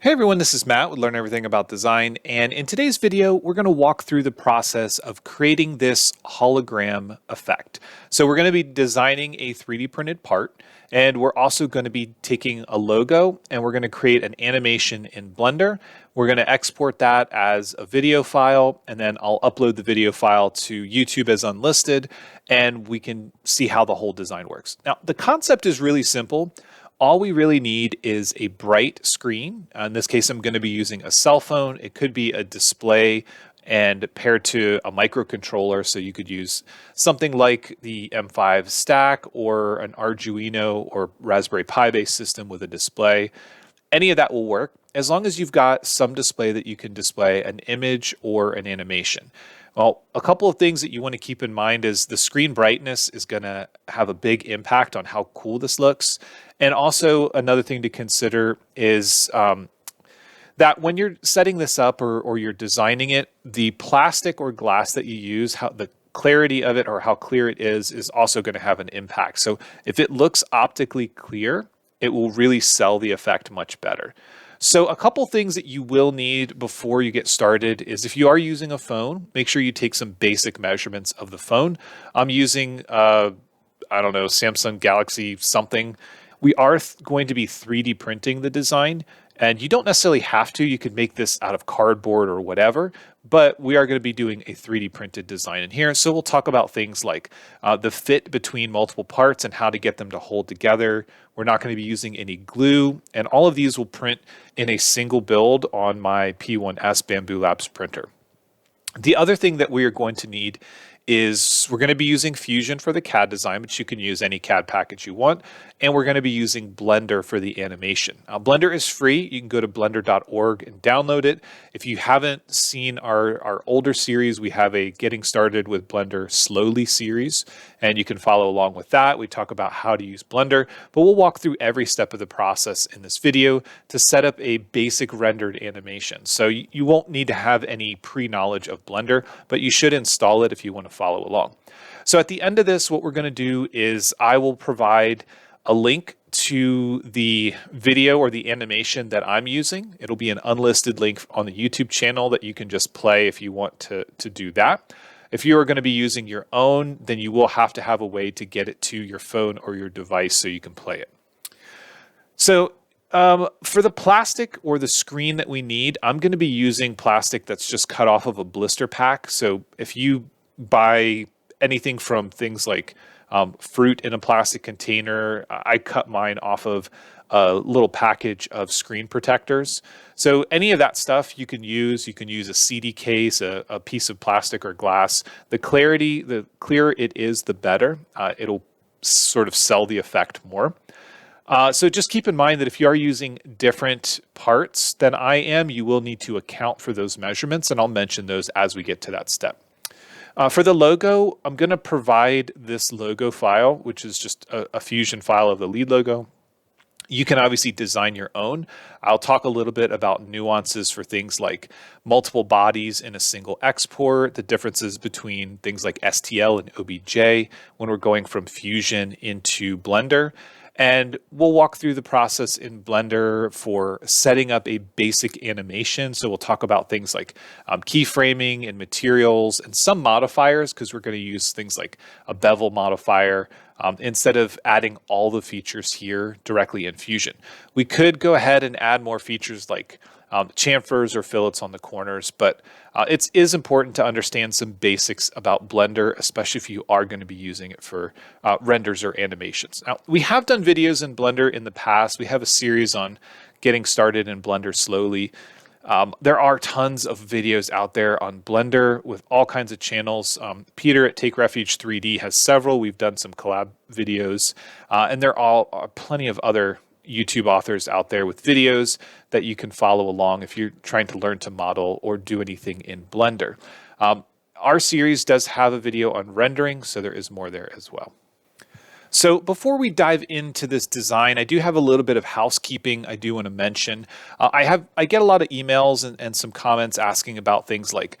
Hey everyone, this is Matt with Learn Everything About Design, and in today's video, we're going to walk through the process of creating this hologram effect. So we're going to be designing a 3D printed part, and we're also going to be taking a logo, and we're going to create an animation in Blender. We're going to export that as a video file, and then I'll upload the video file to YouTube as unlisted, and we can see how the whole design works. Now, the concept is really simple. All we really need is a bright screen. In this case, I'm going to be using a cell phone. It could be a display and paired to a microcontroller. So you could use something like the M5 stack or an Arduino or Raspberry Pi based system with a display. Any of that will work as long as you've got some display that you can display an image or an animation. Well, a couple of things that you want to keep in mind is the screen brightness is going to have a big impact on how cool this looks. And also another thing to consider is that when you're setting this up or you're designing it, the plastic or glass that you use, how the clarity of it or how clear it is also going to have an impact. So if it looks optically clear, it will really sell the effect much better. So a couple things that you will need before you get started is if you are using a phone, make sure you take some basic measurements of the phone. I'm using, I don't know, Samsung Galaxy something. We are going to be 3D printing the design, and you don't necessarily have to. You could make this out of cardboard or whatever, but we are going to be doing a 3D printed design in here. So we'll talk about things like the fit between multiple parts and how to get them to hold together. We're not going to be using any glue, and all of these will print in a single build on my P1S Bamboo Labs printer. The other thing that we are going to need is we're going to be using Fusion for the CAD design, but you can use any CAD package you want. And we're going to be using Blender for the animation. Now, Blender is free. You can go to blender.org and download it. If you haven't seen our older series, we have a Getting Started with Blender Slowly series, and you can follow along with that. We talk about how to use Blender, but we'll walk through every step of the process in this video to set up a basic rendered animation. So you won't need to have any pre-knowledge of Blender, but you should install it if you want to follow along. So at the end of this, what we're going to do is I will provide a link to the video or the animation that I'm using. It'll be an unlisted link on the YouTube channel that you can just play if you want to do that. If you are going to be using your own, then you will have to have a way to get it to your phone or your device so you can play it. So for the plastic or the screen that we need, I'm going to be using plastic that's just cut off of a blister pack. So if you buy anything from things like fruit in a plastic container, I cut mine off of a little package of screen protectors. So any of that stuff you can use. You can use a CD case, a piece of plastic or glass. The clearer it is, the better. It'll sort of sell the effect more. So just keep in mind that if you are using different parts than I am, you will need to account for those measurements, and I'll mention those as we get to that step. For the logo, I'm going to provide this logo file, which is just a Fusion file of the lead logo. You can obviously design your own. I'll talk a little bit about nuances for things like multiple bodies in a single export, the differences between things like STL and OBJ when we're going from Fusion into Blender. And we'll walk through the process in Blender for setting up a basic animation. So we'll talk about things like keyframing and materials and some modifiers, because we're going to use things like a bevel modifier instead of adding all the features here directly in Fusion. We could go ahead and add more features like chamfers or fillets on the corners, but it is important to understand some basics about Blender, especially if you are going to be using it for renders or animations. Now, we have done videos in Blender in the past. We have a series on getting started in Blender slowly. There are tons of videos out there on Blender with all kinds of channels. Peter at Take Refuge 3D has several. We've done some collab videos, and there are plenty of other YouTube authors out there with videos that you can follow along if you're trying to learn to model or do anything in Blender. Our series does have a video on rendering, so there is more there as well. So before we dive into this design, I do have a little bit of housekeeping I do want to mention. I get a lot of emails and some comments asking about things like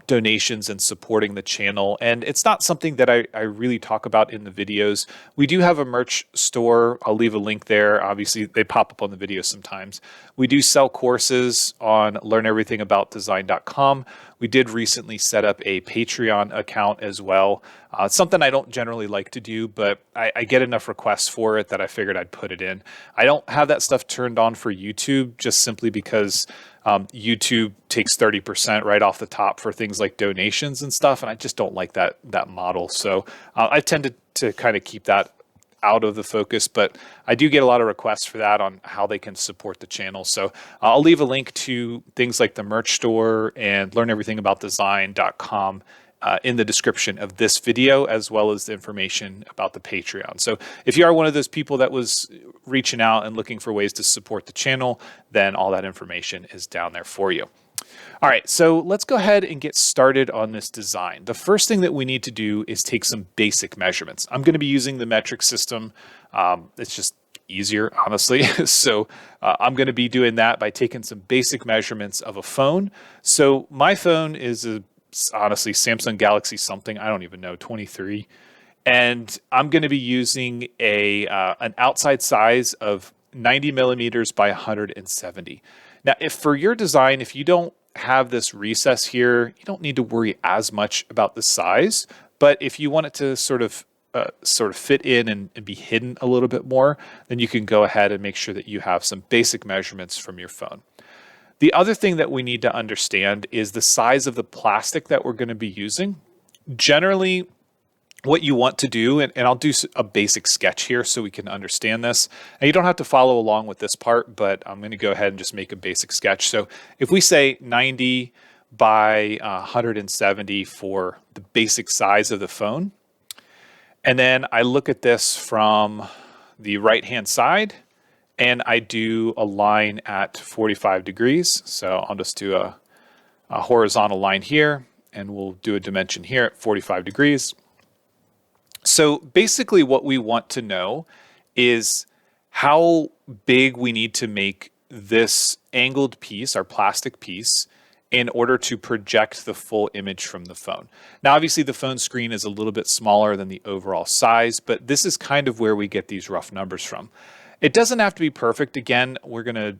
donations and supporting the channel. And it's not something that I really talk about in the videos. We do have a merch store. I'll leave a link there. Obviously, they pop up on the videos sometimes. We do sell courses on learneverythingaboutdesign.com. We did recently set up a Patreon account as well. It's something I don't generally like to do, but I get enough requests for it that I figured I'd put it in. I don't have that stuff turned on for YouTube just simply because YouTube takes 30% right off the top for things like donations and stuff, and I just don't like that model. So I tend to kind of keep that out of the focus, but I do get a lot of requests for that on how they can support the channel. So I'll leave a link to things like the merch store and learneverythingaboutdesign.com in the description of this video, as well as the information about the Patreon. So if you are one of those people that was reaching out and looking for ways to support the channel, then all that information is down there for you. All right, so let's go ahead and get started on this design. The first thing that we need to do is take some basic measurements. I'm going to be using the metric system. It's just easier, honestly. So I'm going to be doing that by taking some basic measurements of a phone. So my phone is honestly Samsung Galaxy something, I don't even know, 23. And I'm going to be using an outside size of 90 millimeters by 170. Now, if for your design, if you don't have this recess here, you don't need to worry as much about the size. But if you want it to sort of fit in and be hidden a little bit more, then you can go ahead and make sure that you have some basic measurements from your phone. The other thing that we need to understand is the size of the plastic that we're going to be using. Generally, what you want to do, and I'll do a basic sketch here so we can understand this. And you don't have to follow along with this part, but I'm going to go ahead and just make a basic sketch. So if we say 90 by 170 for the basic size of the phone, and then I look at this from the right-hand side, and I do a line at 45 degrees. So I'll just do a horizontal line here, and we'll do a dimension here at 45 degrees. So basically what we want to know is how big we need to make this angled piece, our plastic piece, in order to project the full image from the phone. Now, obviously the phone screen is a little bit smaller than the overall size, but this is kind of where we get these rough numbers from. It doesn't have to be perfect. Again, we're gonna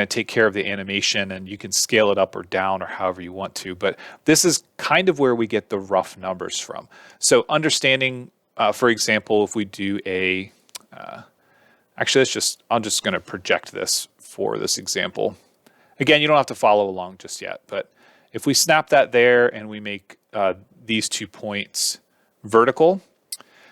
take care of the animation, and you can scale it up or down or however you want to, but this is kind of where we get the rough numbers from. So understanding, for example, if we do actually, I'm just gonna project this for this example. Again, you don't have to follow along just yet, but if we snap that there and we make these 2 points vertical,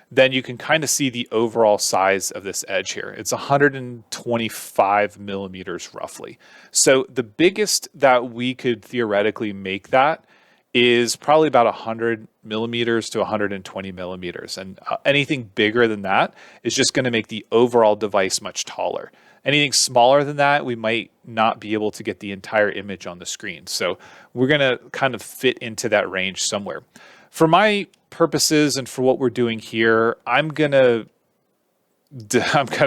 then you can kind of see the overall size of this edge here. It's 125 millimeters roughly. So the biggest that we could theoretically make that is probably about 100 millimeters to 120 millimeters. And anything bigger than that is just going to make the overall device much taller. Anything smaller than that, we might not be able to get the entire image on the screen. So we're going to kind of fit into that range somewhere. For my purposes and for what we're doing here, I'm gonna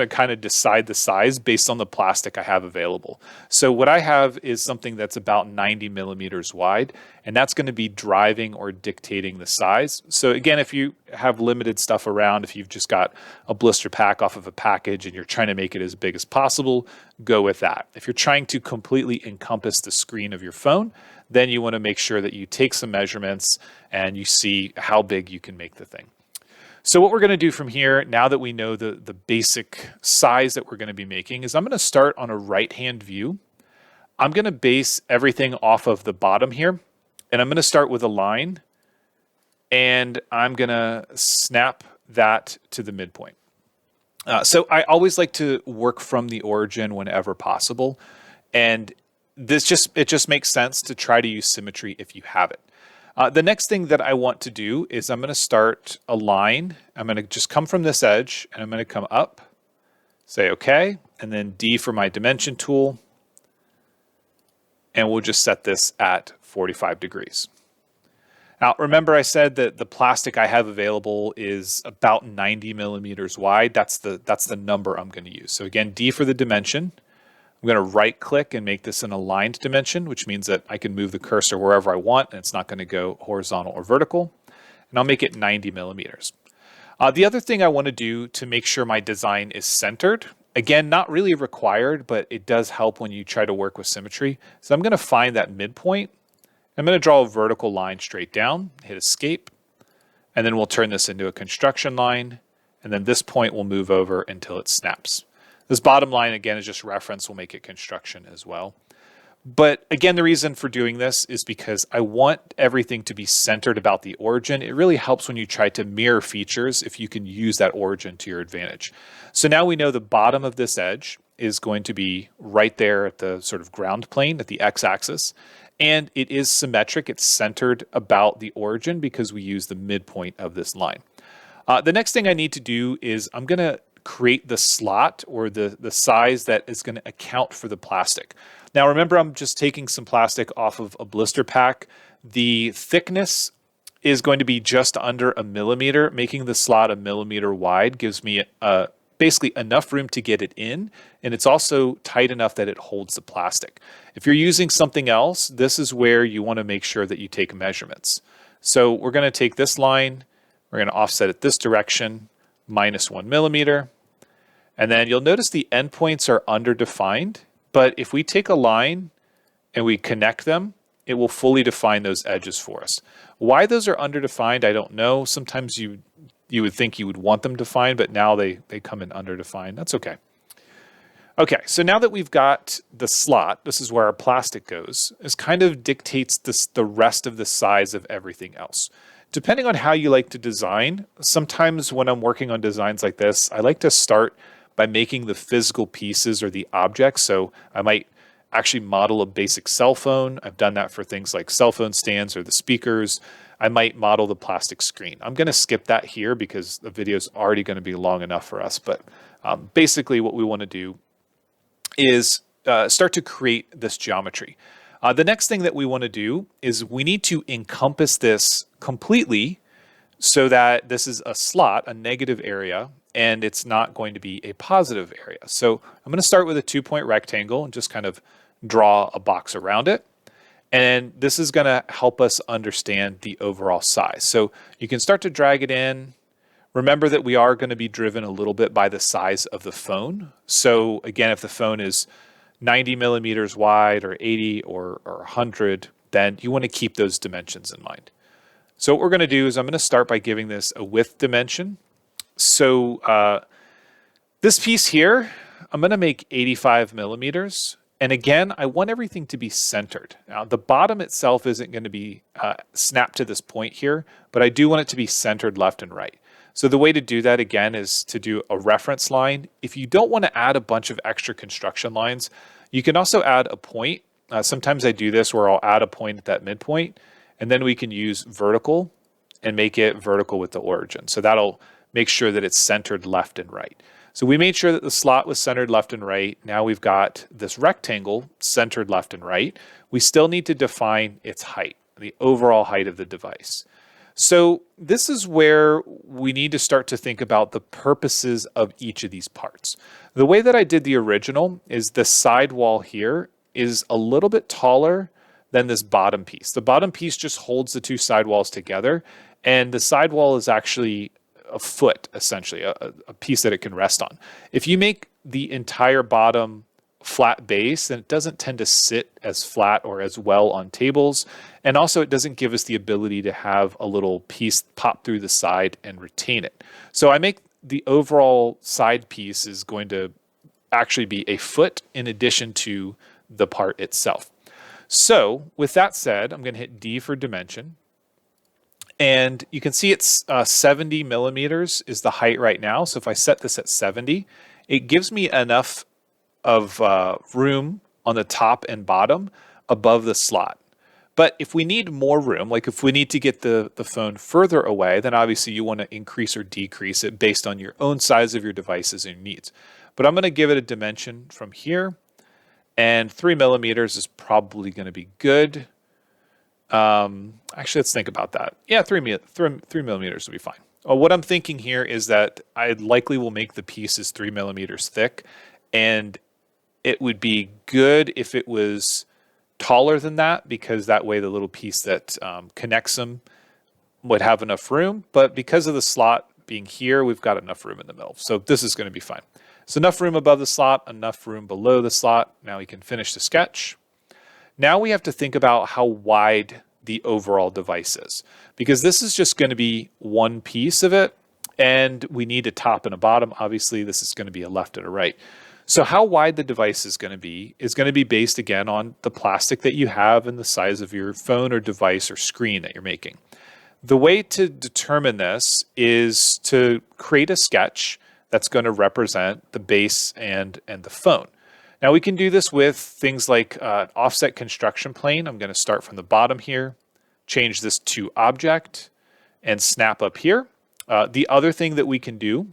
kind of decide the size based on the plastic I have available. So what I have is something that's about 90 millimeters wide, and that's going to be driving or dictating the size. So again, if you have limited stuff around, if you've just got a blister pack off of a package and you're trying to make it as big as possible, go with that. If you're trying to completely encompass the screen of your phone, then you want to make sure that you take some measurements and you see how big you can make the thing. So what we're going to do from here, now that we know the basic size that we're going to be making, is I'm going to start on a right-hand view. I'm going to base everything off of the bottom here, and I'm going to start with a line, and I'm going to snap that to the midpoint. So I always like to work from the origin whenever possible, and it just makes sense to try to use symmetry if you have it. The next thing that I want to do is I'm going to start a line. I'm going to just come from this edge, and I'm going to come up, say OK, and then D for my dimension tool, and we'll just set this at 45 degrees. Now, remember I said that the plastic I have available is about 90 millimeters wide. That's the number I'm going to use. So again, D for the dimension. I'm going to right click and make this an aligned dimension, which means that I can move the cursor wherever I want and it's not going to go horizontal or vertical. And I'll make it 90 millimeters. The other thing I want to do to make sure my design is centered, again, not really required, but it does help when you try to work with symmetry. So I'm going to find that midpoint. I'm going to draw a vertical line straight down, hit escape, and then we'll turn this into a construction line. And then this point will move over until it snaps. This bottom line, again, is just reference. We'll make it construction as well. But again, the reason for doing this is because I want everything to be centered about the origin. It really helps when you try to mirror features if you can use that origin to your advantage. So now we know the bottom of this edge is going to be right there at the sort of ground plane at the x-axis. And it is symmetric. It's centered about the origin because we use the midpoint of this line. The next thing I need to do is I'm going to create the slot or the size that is going to account for the plastic. Now remember, I'm just taking some plastic off of a blister pack. The thickness is going to be just under 1 millimeter. Making the slot 1 millimeter wide gives me basically enough room to get it in, and it's also tight enough that it holds the plastic. If you're using something else, this is where you want to make sure that you take measurements. So we're going to take this line, we're going to offset it this direction, minus 1 millimeter, and then you'll notice the endpoints are underdefined. But if we take a line and we connect them, it will fully define those edges for us. Why those are underdefined, I don't know. Sometimes you would think you would want them defined, but now they come in underdefined. That's okay. Okay, so now that we've got the slot, this is where our plastic goes, this kind of dictates the rest of the size of everything else. Depending on how you like to design, sometimes when I'm working on designs like this, I like to start by making the physical pieces or the objects. So I might actually model a basic cell phone. I've done that for things like cell phone stands or the speakers. I might model the plastic screen. I'm going to skip that here because the video is already going to be long enough for us. But basically what we want to do is start to create this geometry. The next thing that we want to do is we need to encompass this completely so that this is a slot, a negative area, and it's not going to be a positive area. So I'm going to start with a 2-point rectangle and just kind of draw a box around it. And this is going to help us understand the overall size. So you can start to drag it in. Remember that we are going to be driven a little bit by the size of the phone. So again, if the phone is 90 millimeters wide or 80 or 100, then you want to keep those dimensions in mind. So what we're going to do is I'm going to start by giving this a width dimension. So this piece here, I'm going to make 85 millimeters. And again, I want everything to be centered. Now, the bottom itself isn't going to be snapped to this point here, but I do want it to be centered left and right. So the way to do that, again, is to do a reference line. If you don't want to add a bunch of extra construction lines, you can also add a point. Sometimes I do this where I'll add a point at that midpoint, and then we can use vertical and make it vertical with the origin. So that'll make sure that it's centered left and right. So we made sure that the slot was centered left and right. Now we've got this rectangle centered left and right. We still need to define its height, the overall height of the device. So this is where we need to start to think about the purposes of each of these parts. The way that I did the original is the side wall here is a little bit taller than this bottom piece. The bottom piece just holds the two side walls together, and the side wall is actually a foot, essentially, a piece that it can rest on. If you make the entire bottom flat base, then it doesn't tend to sit as flat or as well on tables. And also it doesn't give us the ability to have a little piece pop through the side and retain it. So I make the overall side piece is going to actually be a foot in addition to the part itself. So with that said, I'm going to hit D for dimension. And you can see it's 70 millimeters is the height right now. So if I set this at 70, it gives me enough of room on the top and bottom above the slot. But if we need more room, like if we need to get the phone further away, then obviously you want to increase or decrease it based on your own size of your devices and your needs. But I'm going to give it a dimension from here, and 3 millimeters is probably going to be good. Actually, let's think about that. Yeah, 3 millimeters will be fine. What I'm thinking here is that I likely will make the pieces 3 millimeters thick, and It would be good if it was taller than that, because that way the little piece that connects them would have enough room. But because of the slot being here, we've got enough room in the middle. So this is going to be fine. So enough room above the slot, enough room below the slot. Now we can finish the sketch. Now we have to think about how wide the overall device is, because this is just going to be one piece of it, and we need a top and a bottom. Obviously, this is going to be a left and a right. So how wide the device is going to be based again on the plastic that you have and the size of your phone or device or screen that you're making. The way to determine this is to create a sketch that's going to represent the base and the phone. Now we can do this with things like offset construction plane. I'm going to start from the bottom here, change this to object, and snap up here. The other thing that we can do,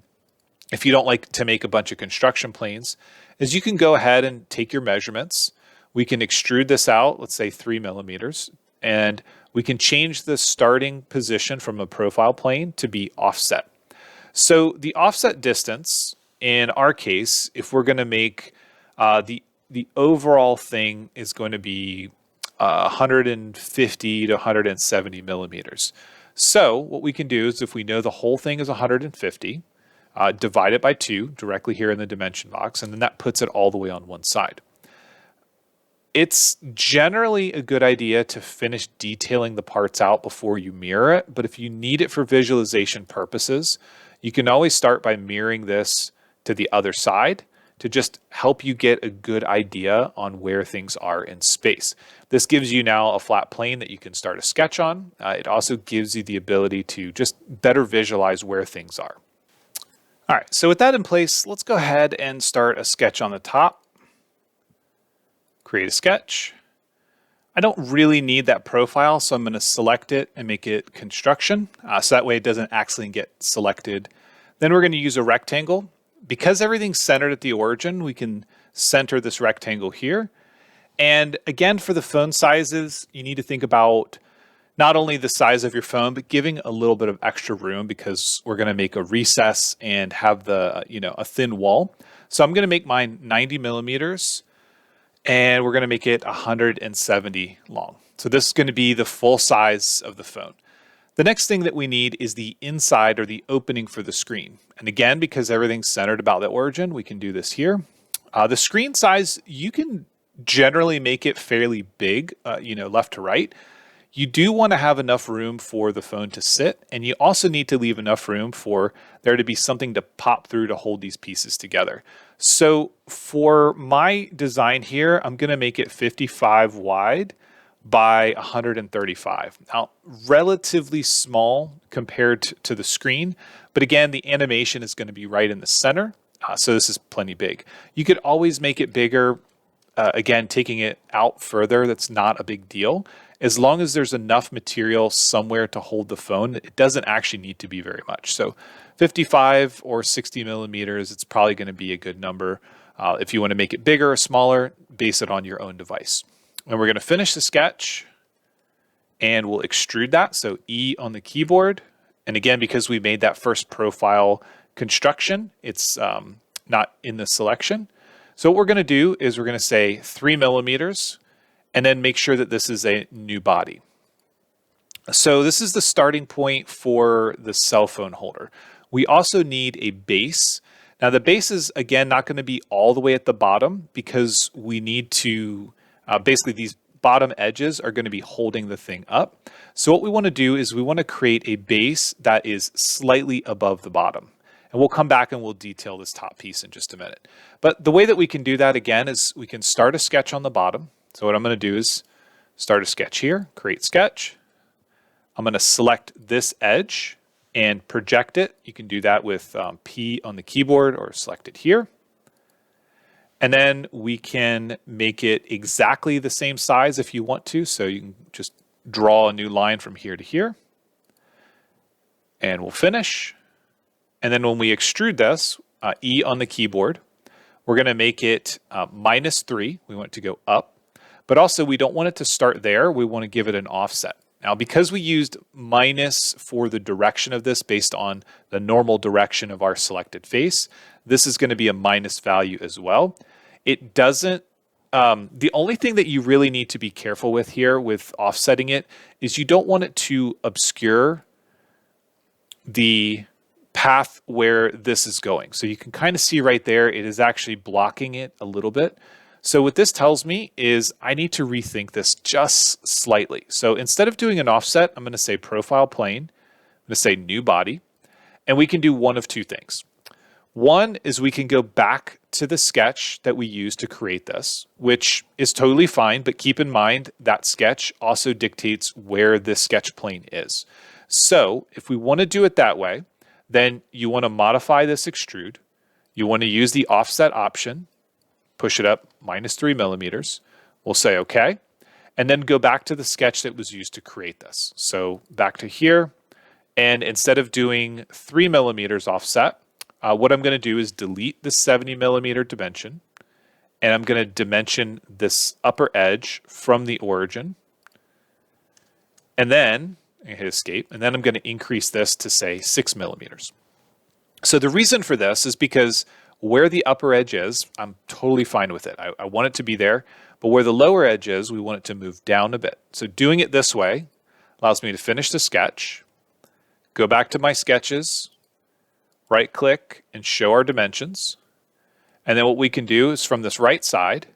if you don't like to make a bunch of construction planes, is you can go ahead and take your measurements. We can extrude this out, let's say 3 millimeters, and we can change the starting position from a profile plane to be offset. So the offset distance, in our case, if we're going to make the overall thing is going to be 150 to 170 millimeters. So what we can do is, if we know the whole thing is 150, divide it by 2 directly here in the dimension box, and then that puts it all the way on one side. It's generally a good idea to finish detailing the parts out before you mirror it, but if you need it for visualization purposes, you can always start by mirroring this to the other side to just help you get a good idea on where things are in space. This gives you now a flat plane that you can start a sketch on. It also gives you the ability to just better visualize where things are. All right, so with that in place, let's go ahead and start a sketch on the top. Create a sketch. I don't really need that profile, so I'm going to select it and make it construction, so that way it doesn't accidentally get selected. Then we're going to use a rectangle. Because everything's centered at the origin, we can center this rectangle here. And again, for the phone sizes, you need to think about not only the size of your phone, but giving a little bit of extra room, because we're going to make a recess and have the, a thin wall. So I'm going to make mine 90 millimeters, and we're going to make it 170 long. So this is going to be the full size of the phone. The next thing that we need is the inside, or the opening for the screen. And again, because everything's centered about the origin, we can do this here. The screen size, you can generally make it fairly big, left to right. You do want to have enough room for the phone to sit, and you also need to leave enough room for there to be something to pop through to hold these pieces together. So for my design here, I'm going to make it 55 wide by 135. Now, relatively small compared to the screen, but again, the animation is going to be right in the center, so this is plenty big. You could always make it bigger, again, taking it out further, that's not a big deal. As long as there's enough material somewhere to hold the phone, it doesn't actually need to be very much. So 55 or 60 millimeters, it's probably going to be a good number. If you want to make it bigger or smaller, base it on your own device. And we're going to finish the sketch, and we'll extrude that. So E on the keyboard. And again, because we made that first profile construction, it's not in the selection. So what we're going to do is we're going to say 3 millimeters, and then make sure that this is a new body. So this is the starting point for the cell phone holder. We also need a base. Now the base is, again, not going to be all the way at the bottom, because we need to basically, these bottom edges are going to be holding the thing up. So what we want to do is we want to create a base that is slightly above the bottom. And we'll come back and we'll detail this top piece in just a minute. But the way that we can do that, again, is we can start a sketch on the bottom. So what I'm going to do is start a sketch here, create sketch. I'm going to select this edge and project it. You can do that with P on the keyboard, or select it here. And then we can make it exactly the same size if you want to. So you can just draw a new line from here to here. And we'll finish. And then when we extrude this, E on the keyboard, we're going to make it -3. We want it to go up. But also, we don't want it to start there. We want to give it an offset. Now, because we used minus for the direction of this based on the normal direction of our selected face, this is going to be a minus value as well. it doesn't, the only thing that you really need to be careful with here with offsetting it is you don't want it to obscure the path where this is going. So you can kind of see right there, it is actually blocking it a little bit. So what this tells me is I need to rethink this just slightly. So instead of doing an offset, I'm going to say profile plane, I'm going to say new body, and we can do one of two things. One is we can go back to the sketch that we used to create this, which is totally fine, but keep in mind that sketch also dictates where this sketch plane is. So if we want to do it that way, then you want to modify this extrude. You want to use the offset option, push it up -3 millimeters. We'll say okay, and then go back to the sketch that was used to create this. So back to here, and instead of doing 3 millimeters offset, what I'm going to do is delete the 70 millimeter dimension, and I'm going to dimension this upper edge from the origin, and then I hit escape, and then I'm going to increase this to say 6 millimeters. So the reason for this is because where the upper edge is, I'm totally fine with it. I want it to be there, but where the lower edge is, we want it to move down a bit. So doing it this way allows me to finish the sketch, go back to my sketches, right click and show our dimensions. And then what we can do is from this right side,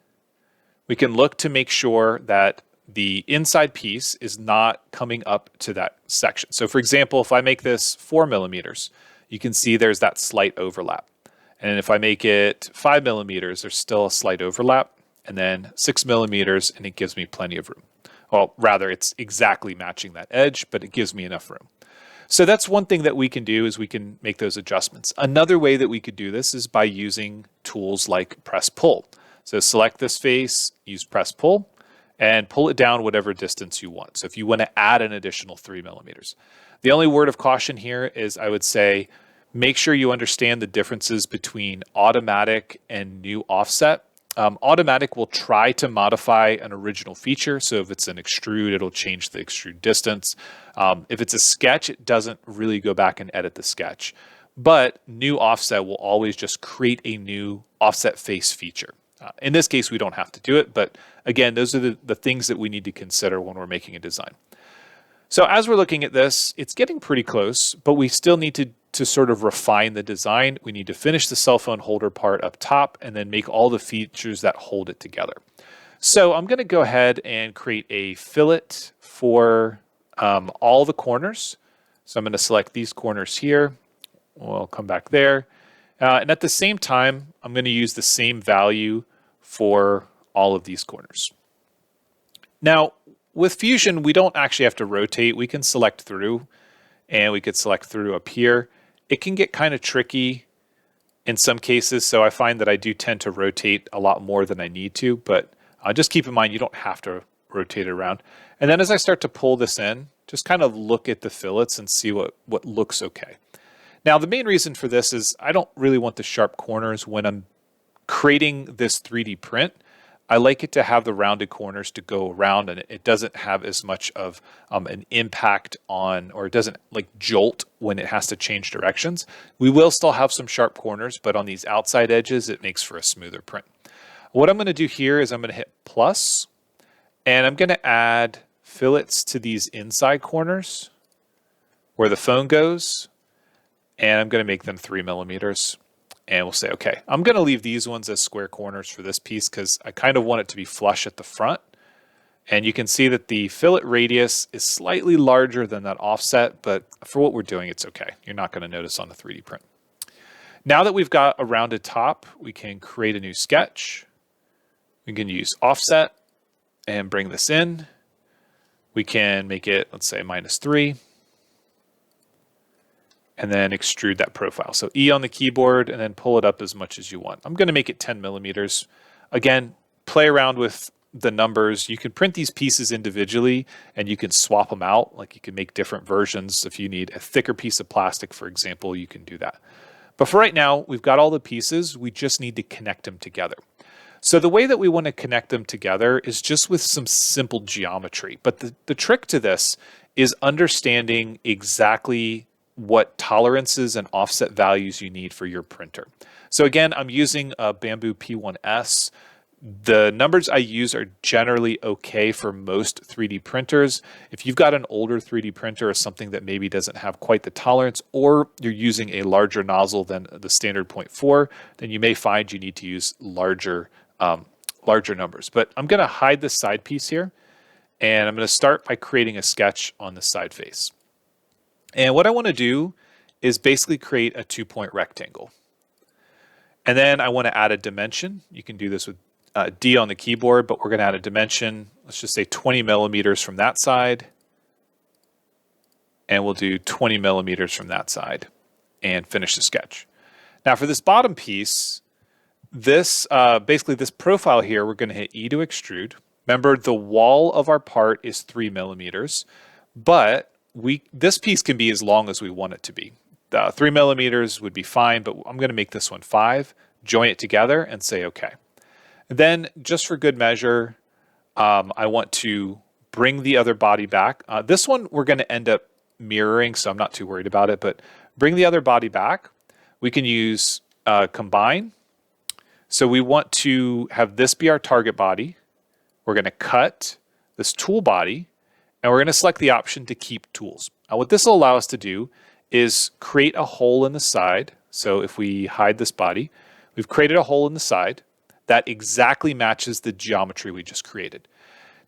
we can look to make sure that the inside piece is not coming up to that section. So for example, if I make this 4 millimeters, you can see there's that slight overlap. And if I make it 5 millimeters, there's still a slight overlap. And then 6 millimeters, and it gives me plenty of room. Well, rather, it's exactly matching that edge, but it gives me enough room. So that's one thing that we can do is we can make those adjustments. Another way that we could do this is by using tools like press pull. So select this face, use press pull, and pull it down whatever distance you want. So if you want to add an additional 3 millimeters. The only word of caution here is I would say make sure you understand the differences between automatic and new offset. Automatic will try to modify an original feature. So if it's an extrude, it'll change the extrude distance. If it's a sketch, it doesn't really go back and edit the sketch. But new offset will always just create a new offset face feature. In this case, we don't have to do it. But again, those are the things that we need to consider when we're making a design. So as we're looking at this, it's getting pretty close, but we still need to sort of refine the design. We need to finish the cell phone holder part up top and then make all the features that hold it together. So I'm going to go ahead and create a fillet for all the corners. So I'm going to select these corners here. We'll come back there. And at the same time, I'm going to use the same value for all of these corners. Now, with Fusion, we don't actually have to rotate. We can select through, and we could select through up here. It can get kind of tricky in some cases, so I find that I do tend to rotate a lot more than I need to, but just keep in mind you don't have to rotate it around. And then as I start to pull this in, just kind of look at the fillets and see what looks okay. Now, the main reason for this is I don't really want the sharp corners when I'm creating this 3D print. I like it to have the rounded corners to go around, and it doesn't have as much of an impact on, or it doesn't like jolt when it has to change directions. We will still have some sharp corners, but on these outside edges, it makes for a smoother print. What I'm going to do here is I'm going to hit plus, and I'm going to add fillets to these inside corners where the phone goes, and I'm going to make them 3 millimeters. And we'll say, okay, I'm going to leave these ones as square corners for this piece because I kind of want it to be flush at the front. And you can see that the fillet radius is slightly larger than that offset, but for what we're doing, it's okay. You're not going to notice on the 3D print. Now that we've got a rounded top, we can create a new sketch. We can use offset and bring this in. We can make it, let's say, -3. And then extrude that profile. So E on the keyboard and then pull it up as much as you want. I'm going to make it 10 millimeters. Again, play around with the numbers. You can print these pieces individually and you can swap them out. Like you can make different versions. If you need a thicker piece of plastic, for example, you can do that. But for right now, we've got all the pieces. We just need to connect them together. So the way that we want to connect them together is just with some simple geometry. But the trick to this is understanding exactly what tolerances and offset values you need for your printer. So again, I'm using a Bamboo P1S. The numbers I use are generally okay for most 3D printers. If you've got an older 3D printer or something that maybe doesn't have quite the tolerance, or you're using a larger nozzle than the standard 0.4, then you may find you need to use larger numbers. But I'm going to hide this side piece here, and I'm going to start by creating a sketch on the side face. And what I want to do is basically create a 2-point rectangle. And then I want to add a dimension. You can do this with D on the keyboard, but we're going to add a dimension. Let's just say 20 millimeters from that side. And we'll do 20 millimeters from that side and finish the sketch. Now for this bottom piece, this basically this profile here, we're going to hit E to extrude. Remember, the wall of our part is 3 millimeters, but this piece can be as long as we want it to be. 3 millimeters would be fine, but I'm going to make this one 5, join it together and say okay. Then, just for good measure, I want to bring the other body back. This one we're going to end up mirroring, so I'm not too worried about it, but bring the other body back. We can use combine. So we want to have this be our target body. We're going to cut this tool body, and we're going to select the option to keep tools. Now what this will allow us to do is create a hole in the side. So if we hide this body, we've created a hole in the side that exactly matches the geometry we just created.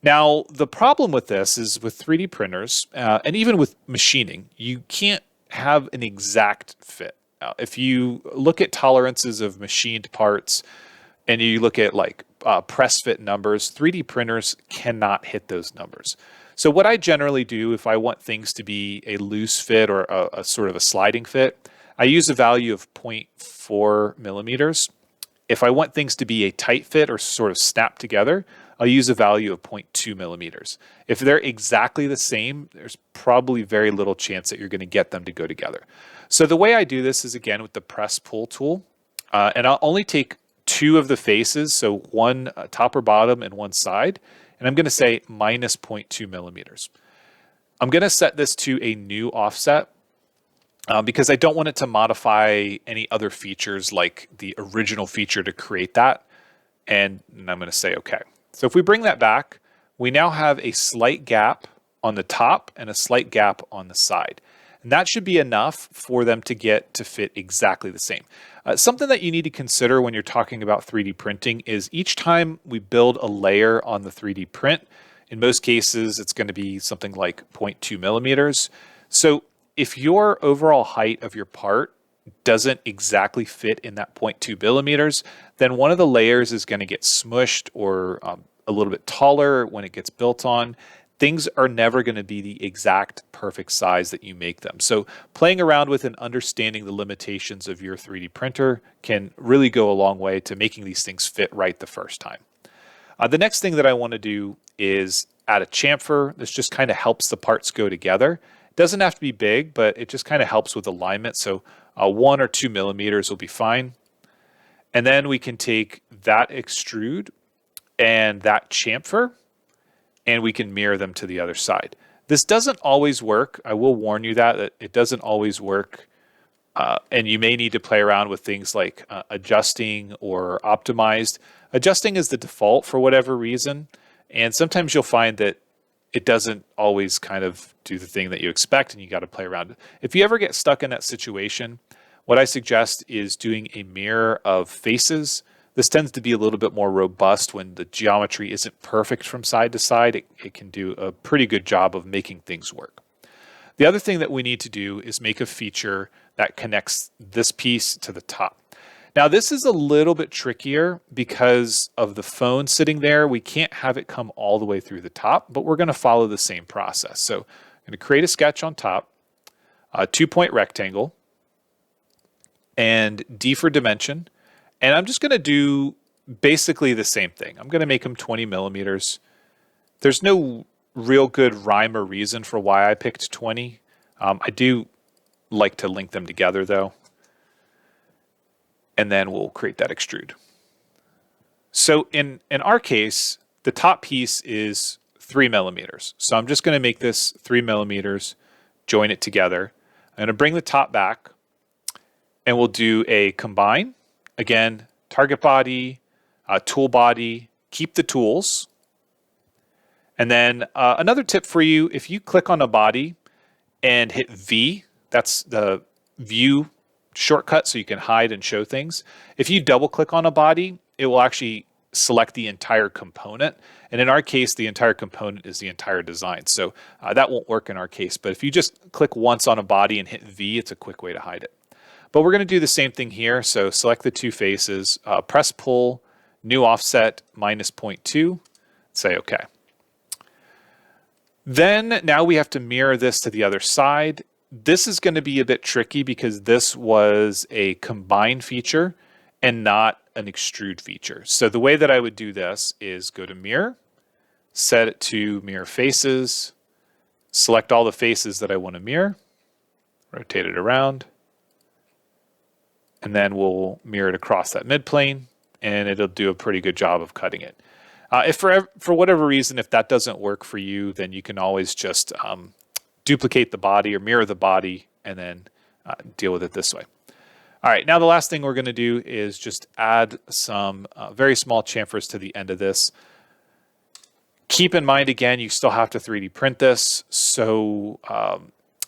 Now, the problem with this is with 3D printers, and even with machining, you can't have an exact fit. Now, if you look at tolerances of machined parts and you look at like press fit numbers, 3D printers cannot hit those numbers. So what I generally do if I want things to be a loose fit or a sort of a sliding fit, I use a value of 0.4 millimeters. If I want things to be a tight fit or sort of snap together, I'll use a value of 0.2 millimeters. If they're exactly the same, there's probably very little chance that you're going to get them to go together. So the way I do this is again with the press pull tool, and I'll only take 2 of the faces, so one top or bottom and one side, and I'm going to say minus 0.2 millimeters. I'm going to set this to a new offset because I don't want it to modify any other features like the original feature to create that, and I'm going to say okay. So if we bring that back, we now have a slight gap on the top and a slight gap on the side. And that should be enough for them to get to fit exactly the same. Something that you need to consider when you're talking about 3D printing is each time we build a layer on the 3D print, in most cases, it's going to be something like 0.2 millimeters. So if your overall height of your part doesn't exactly fit in that 0.2 millimeters, then one of the layers is going to get smushed or a little bit taller when it gets built on. Things are never going to be the exact perfect size that you make them. So playing around with and understanding the limitations of your 3D printer can really go a long way to making these things fit right the first time. The next thing that I want to do is add a chamfer. This just kind of helps the parts go together. It doesn't have to be big, but it just kind of helps with alignment. So 1 or 2 millimeters will be fine. And then we can take that extrude and that chamfer, and we can mirror them to the other side. This doesn't always work. I will warn you that it doesn't always work. And you may need to play around with things like adjusting or optimized. Adjusting is the default for whatever reason. And sometimes you'll find that it doesn't always kind of do the thing that you expect, and you got to play around. If you ever get stuck in that situation, what I suggest is doing a mirror of faces. This tends to be a little bit more robust when the geometry isn't perfect from side to side. It can do a pretty good job of making things work. The other thing that we need to do is make a feature that connects this piece to the top. Now this is a little bit trickier because of the phone sitting there. We can't have it come all the way through the top, but we're going to follow the same process. So I'm going to create a sketch on top, a 2-point rectangle, and D for dimension. And I'm just going to do basically the same thing. I'm going to make them 20 millimeters. There's no real good rhyme or reason for why I picked 20. I do like to link them together though. And then we'll create that extrude. So in our case, the top piece is 3 millimeters. So I'm just going to make this 3 millimeters, join it together. I'm going to bring the top back, and we'll do a combine. again, target body, tool body, keep the tools. And then another tip for you, if you click on a body and hit V, that's the view shortcut so you can hide and show things. If you double click on a body, it will actually select the entire component. And in our case, the entire component is the entire design. So that won't work in our case. But if you just click once on a body and hit V, it's a quick way to hide it. But we're going to do the same thing here. So select the two faces, press pull, new offset minus 0.2, say OK. Then now we have to mirror this to the other side. This is going to be a bit tricky because this was a combine feature and not an extrude feature. So the way that I would do this is go to mirror, set it to mirror faces, select all the faces that I want to mirror, rotate it around, and then we'll mirror it across that midplane, and it'll do a pretty good job of cutting it. If for whatever reason, if that doesn't work for you, then you can always just duplicate the body or mirror the body and then deal with it this way. All right, now the last thing we're going to do is just add some very small chamfers to the end of this. Keep in mind, again, you still have to 3D print this. So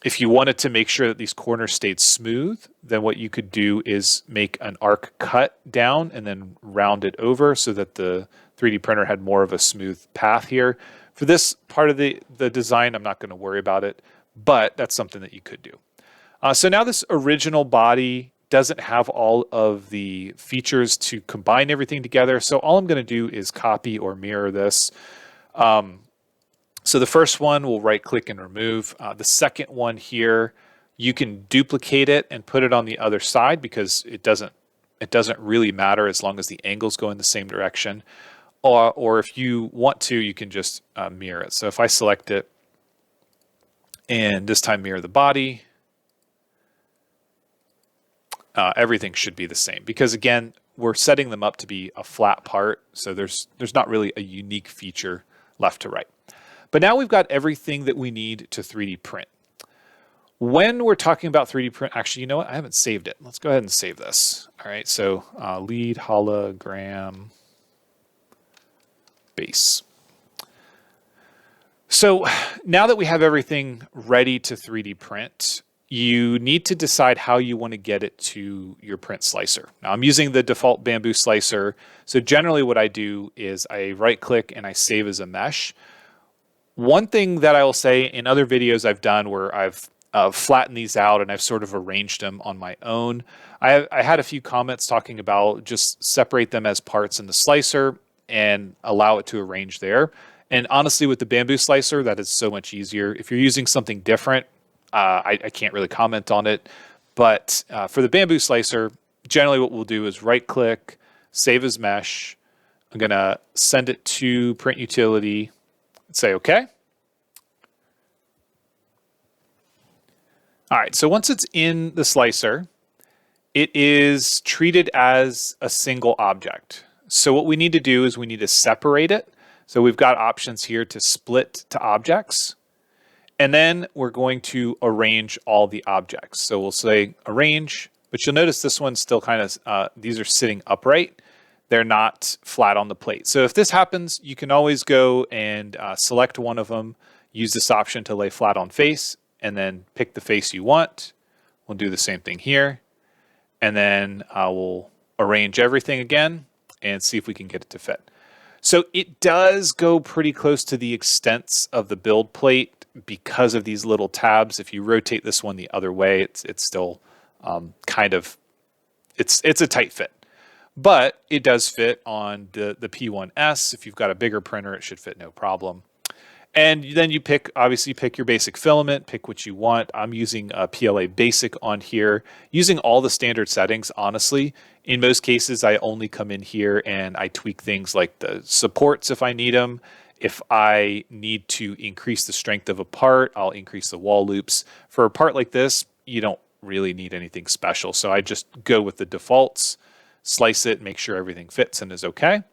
if you wanted to make sure that these corners stayed smooth, then what you could do is make an arc cut down and then round it over so that the 3D printer had more of a smooth path here. For this part of the design, I'm not going to worry about it, but that's something that you could do. So now this original body doesn't have all of the features to combine everything together. So all I'm going to do is copy or mirror this. So the first one, we'll right click and remove. The second one here, you can duplicate it and put it on the other side because it doesn't really matter as long as the angles go in the same direction. Or if you want to, you can just mirror it. So if I select it and this time mirror the body, everything should be the same because again, we're setting them up to be a flat part. So there's not really a unique feature left to right. But now we've got everything that we need to 3D print. When we're talking about 3D print, actually, you know what? I haven't saved it. Let's go ahead and save this. All right, so lead hologram base. So now that we have everything ready to 3D print, you need to decide how you want to get it to your print slicer. Now I'm using the default bamboo slicer. So generally what I do is I right click and I save as a mesh. One thing that I will say in other videos I've done where I've flattened these out and I've sort of arranged them on my own. I had a few comments talking about just separate them as parts in the slicer and allow it to arrange there. And honestly, with the bamboo slicer, that is so much easier. If you're using something different, I can't really comment on it. But for the bamboo slicer, generally what we'll do is right click, save as mesh. I'm going to send it to print utility. Say OK. All right, so once it's in the slicer, it is treated as a single object. So what we need to do is we need to separate it. So we've got options here to split to objects. And then we're going to arrange all the objects. So we'll say arrange, but you'll notice this one's still kind of, these are sitting upright. They're not flat on the plate. So if this happens, you can always go and select one of them, use this option to lay flat on face, and then pick the face you want. We'll do the same thing here. And then we'll arrange everything again and see if we can get it to fit. So it does go pretty close to the extents of the build plate because of these little tabs. If you rotate this one the other way, it's still kind of, it's a tight fit. But it does fit on the P1S. If you've got a bigger printer, it should fit no problem. And then you obviously pick your basic filament, pick what you want. I'm using a PLA Basic on here, using all the standard settings, honestly. In most cases, I only come in here and I tweak things like the supports if I need them. If I need to increase the strength of a part, I'll increase the wall loops. For a part like this, you don't really need anything special. So I just go with the defaults, slice it, make sure everything fits and is okay.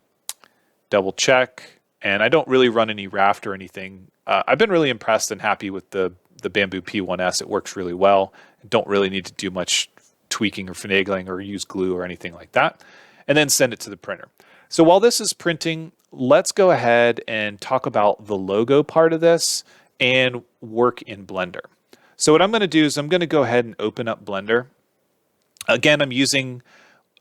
Double check. And I don't really run any raft or anything. I've been really impressed and happy with the Bamboo P1S. It works really well. Don't really need to do much tweaking or finagling or use glue or anything like that, and then send it to the printer. So while this is printing, let's go ahead and talk about the logo part of this and work in Blender. So what I'm going to do is I'm going to go ahead and open up Blender. Again, I'm using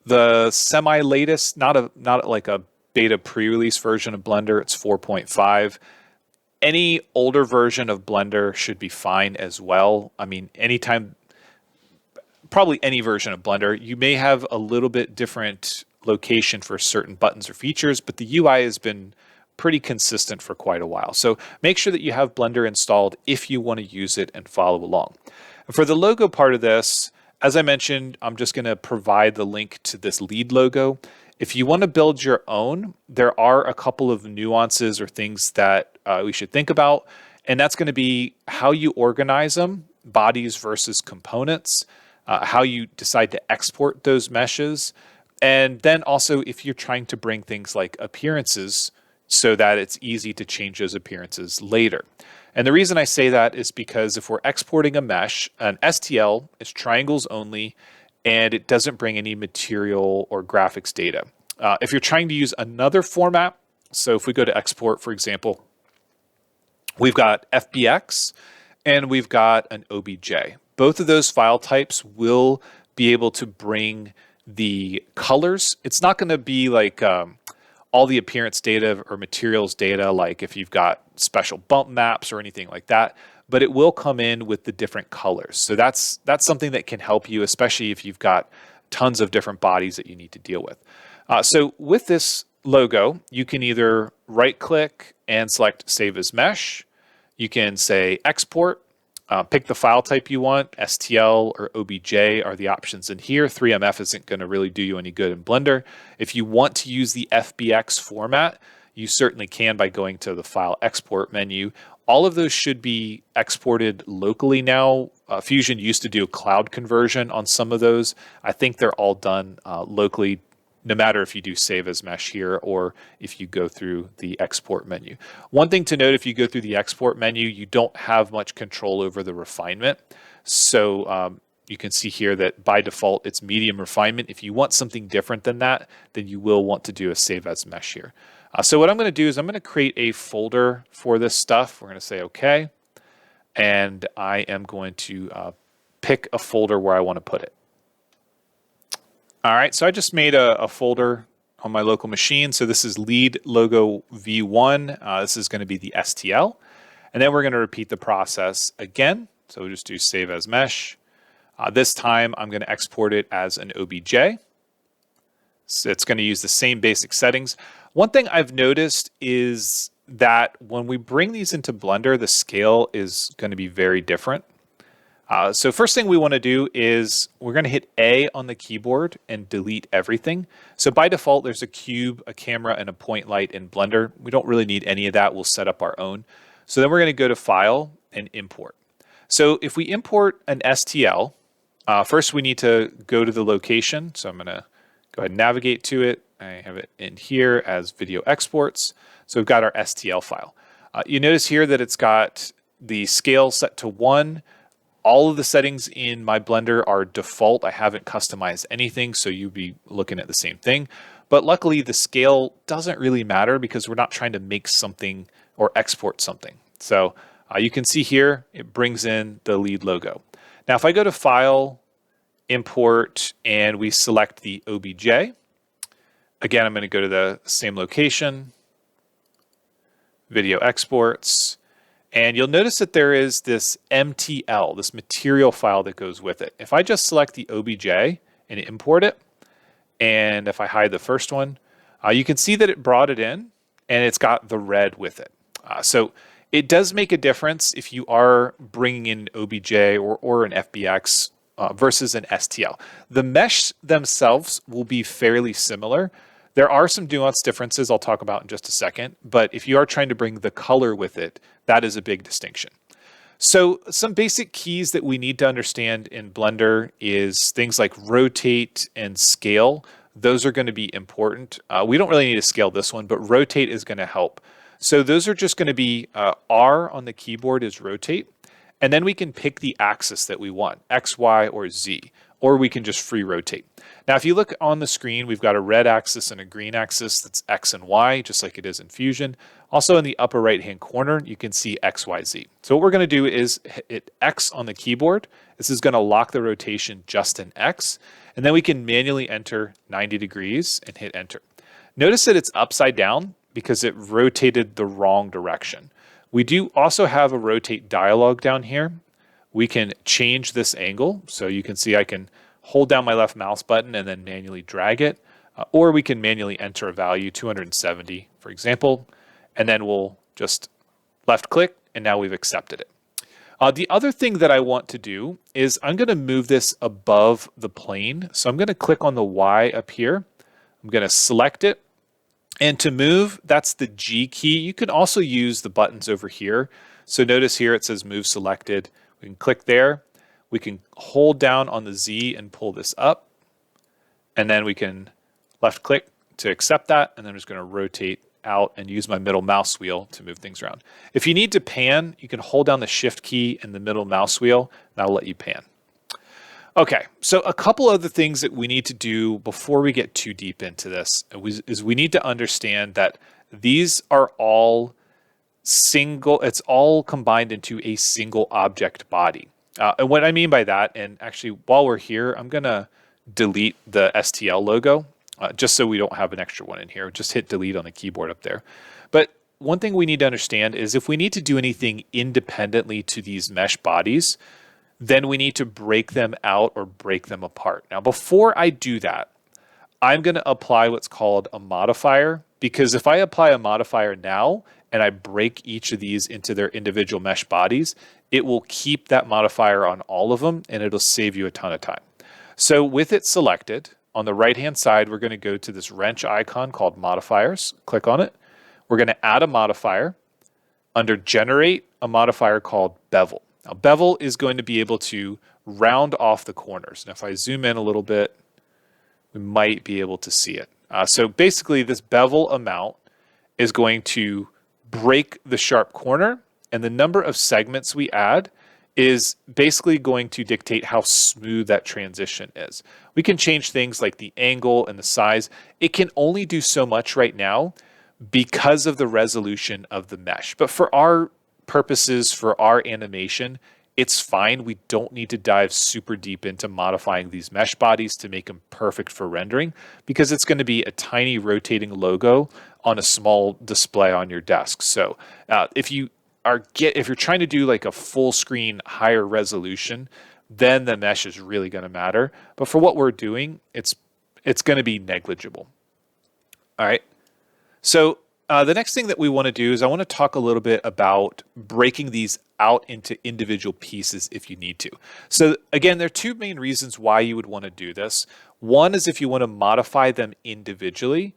the semi-latest, not like a beta pre-release version of Blender. It's 4.5. Any older version of Blender should be fine as well. I mean, probably any version of Blender. You may have a little bit different location for certain buttons or features, but the UI has been pretty consistent for quite a while. So make sure that you have Blender installed if you want to use it and follow along. For the logo part of this, as I mentioned, I'm just going to provide the link to this lead logo. If you want to build your own, there are a couple of nuances or things that we should think about, and that's going to be how you organize them, bodies versus components, how you decide to export those meshes, and then also if you're trying to bring things like appearances so that it's easy to change those appearances later. And the reason I say that is because if we're exporting a mesh, an STL is triangles only, and it doesn't bring any material or graphics data. If you're trying to use another format, so if we go to export, for example, we've got FBX and we've got an OBJ. Both of those file types will be able to bring the colors. It's not going to be like all the appearance data or materials data, like if you've got special bump maps or anything like that, but it will come in with the different colors. So that's something that can help you, especially if you've got tons of different bodies that you need to deal with. So with this logo, you can either right click and select Save as Mesh. You can say Export, pick the file type you want. STL or OBJ are the options in here. 3MF isn't going to really do you any good in Blender. If you want to use the FBX format, you certainly can by going to the File Export menu. All of those should be exported locally now. Fusion used to do a cloud conversion on some of those. I think they're all done locally, no matter if you do Save as Mesh here or if you go through the export menu. One thing to note, if you go through the export menu, you don't have much control over the refinement. So you can see here that by default, it's medium refinement. If you want something different than that, then you will want to do a Save as Mesh here. So what I'm going to do is I'm going to create a folder for this stuff. We're going to say OK. And I am going to pick a folder where I want to put it. All right, so I just made a folder on my local machine. So this is lead logo V1. This is going to be the STL. And then we're going to repeat the process again. So we'll just do Save as Mesh. This time I'm going to export it as an OBJ. So it's going to use the same basic settings. One thing I've noticed is that when we bring these into Blender, the scale is going to be very different. So first thing we want to do is we're going to hit A on the keyboard and delete everything. So by default, there's a cube, a camera, and a point light in Blender. We don't really need any of that. We'll set up our own. So then we're going to go to File and Import. So if we import an STL, first we need to go to the location. So I'm going to go ahead and navigate to it. I have it in here as video exports. So we've got our STL file. You notice here that it's got the scale set to 1. All of the settings in my Blender are default. I haven't customized anything, so you'll be looking at the same thing. But luckily, the scale doesn't really matter because we're not trying to make something or export something. So you can see here, it brings in the lead logo. Now, if I go to File, Import, and we select the OBJ, again, I'm going to go to the same location, Video Exports, and you'll notice that there is this MTL, this material file that goes with it. If I just select the OBJ and import it, and if I hide the first one, you can see that it brought it in and it's got the red with it. So it does make a difference if you are bringing in OBJ or an FBX versus an STL. The mesh themselves will be fairly similar. There are some nuance differences I'll talk about in just a second, but if you are trying to bring the color with it, that is a big distinction. So some basic keys that we need to understand in Blender is things like rotate and scale. Those are going to be important. We don't really need to scale this one, but rotate is going to help. So those are just going to be R on the keyboard is rotate, and then we can pick the axis that we want, X, Y, or Z. or we can just free rotate. Now, if you look on the screen, we've got a red axis and a green axis. That's X and Y, just like it is in Fusion. Also in the upper right-hand corner, you can see X, Y, Z. So what we're going to do is hit X on the keyboard. This is going to lock the rotation just in X. And then we can manually enter 90 degrees and hit enter. Notice that it's upside down because it rotated the wrong direction. We do also have a rotate dialog down here. We can change this angle. So you can see I can hold down my left mouse button and then manually drag it. Or we can manually enter a value, 270, for example, and then we'll just left click, and now we've accepted it. The other thing that I want to do is I'm going to move this above the plane. So I'm going to click on the Y up here. I'm going to select it. And to move, that's the G key. You can also use the buttons over here. So notice here it says move selected. We can click there. We can hold down on the Z and pull this up. And then we can left click to accept that. And then I'm just going to rotate out and use my middle mouse wheel to move things around. If you need to pan, you can hold down the shift key and the middle mouse wheel, and that'll let you pan. Okay, so a couple other things that we need to do before we get too deep into this is we need to understand that these are all single, it's all combined into a single object body. And what I mean by that, and actually while we're here, I'm gonna delete the STL logo. Just so we don't have an extra one in here, just hit delete on the keyboard up there. But one thing we need to understand is if we need to do anything independently to these mesh bodies, then we need to break them out or break them apart. Now, before I do that, I'm going to apply what's called a modifier, because if I apply a modifier now and I break each of these into their individual mesh bodies, it will keep that modifier on all of them and it'll save you a ton of time. So with it selected, on the right-hand side, we're going to go to this wrench icon called modifiers. Click on it. We're going to add a modifier. Under generate, a modifier called bevel. Now, bevel is going to be able to round off the corners. And if I zoom in a little bit, we might be able to see it. So basically, this bevel amount is going to break the sharp corner, and the number of segments we add is basically going to dictate how smooth that transition is. We can change things like the angle and the size. It can only do so much right now because of the resolution of the mesh. But for our purposes, for our animation, it's fine. We don't need to dive super deep into modifying these mesh bodies to make them perfect for rendering, because it's going to be a tiny rotating logo on a small display on your desk. So if you're trying to do like a full screen higher resolution, then the mesh is really going to matter. But for what we're doing, it's going to be negligible. All right. So the next thing that we want to do is I want to talk a little bit about breaking these out into individual pieces if you need to. So again, there are two main reasons why you would want to do this. One is if you want to modify them individually,